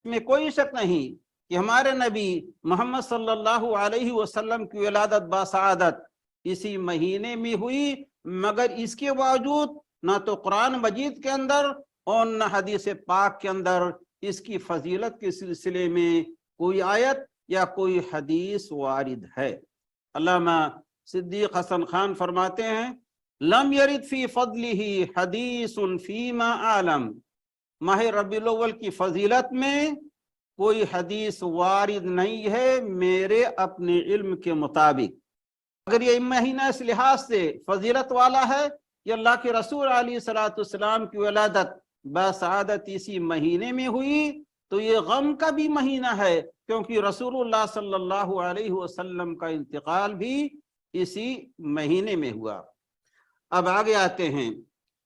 میں کوئی شک نہیں کہ ہمارے نبی محمد صلی اللہ علیہ وسلم کی ولادت باسعادت اسی مہینے میں ہوئی، مگر اس کے باوجود نہ تو قرآن مجید کے اندر اور نہ حدیث پاک کے اندر اس کی فضیلت کے سلسلے میں کوئی آیت یا کوئی حدیث وارد ہے۔ علامہ صدیق حسن خان فرماتے ہیں لم یرد فی فضلہ حدیث فیما عالم، ماہ ربیع الاول کی فضیلت میں کوئی حدیث وارد نہیں ہے میرے اپنے علم کے مطابق۔ اگر یہ مہینہ اس لحاظ سے فضیلت والا ہے کہ اللہ کے رسول علیہ السلام کی ولادت بسعادت اسی مہینے میں ہوئی، تو یہ غم کا بھی مہینہ ہے، کیونکہ رسول اللہ صلی اللہ علیہ وسلم کا انتقال بھی اسی مہینے میں ہوا۔ اب آگے آتے ہیں،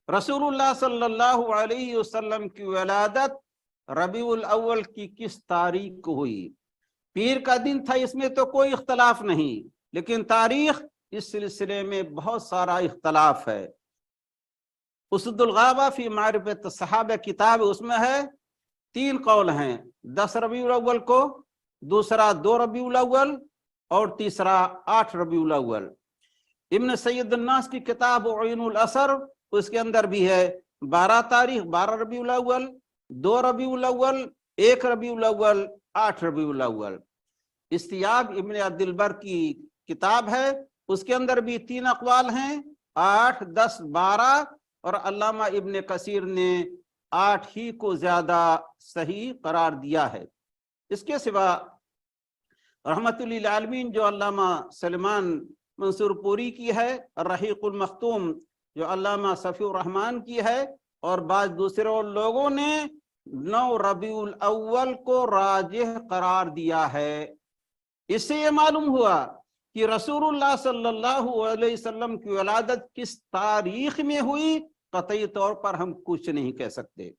رسول اللہ صلی اللہ علیہ وسلم کی ولادت ربیع الاول کی کس تاریخ کو ہوئی؟ پیر کا دن تھا، اس میں تو کوئی اختلاف نہیں، لیکن تاریخ اس سلسلے میں بہت سارا اختلاف ہے۔ اسد الغابہ فی معرفت الصحابہ کتاب، اس میں ہے 3 قول ہیں، 10 ربیع الاول کو، دوسرا 2 ربیع الاول اور تیسرا 8 ربیع الاول۔ ابن سید الناس کی کتاب عین الاثر، اس کے اندر بھی ہے 12 تاریخ، 12 ربیع الاول، 2 ربیع الاول، 1 ربیع الاول، 8 ربیع الاول۔ استیاب ابن عبد البر کی کتاب ہے، اس کے اندر بھی 3 اقوال ہیں، 8، 10، 12، اور علامہ ابن کثیر نے 8 ہی کو زیادہ صحیح قرار دیا ہے۔ اس کے سوا رحمت للعالمین جو علامہ سلمان منصور پوری کی ہے، الرحیق المختوم جو علامہ صفی الرحمن کی ہے، اور بعض دوسرے لوگوں نے 9 ربیع الاول کو راجح قرار دیا ہے۔ اس سے یہ معلوم ہوا کہ رسول اللہ صلی اللہ علیہ وسلم کی ولادت کس تاریخ میں ہوئی، قطعی طور پر ہم کچھ نہیں کہہ سکتے۔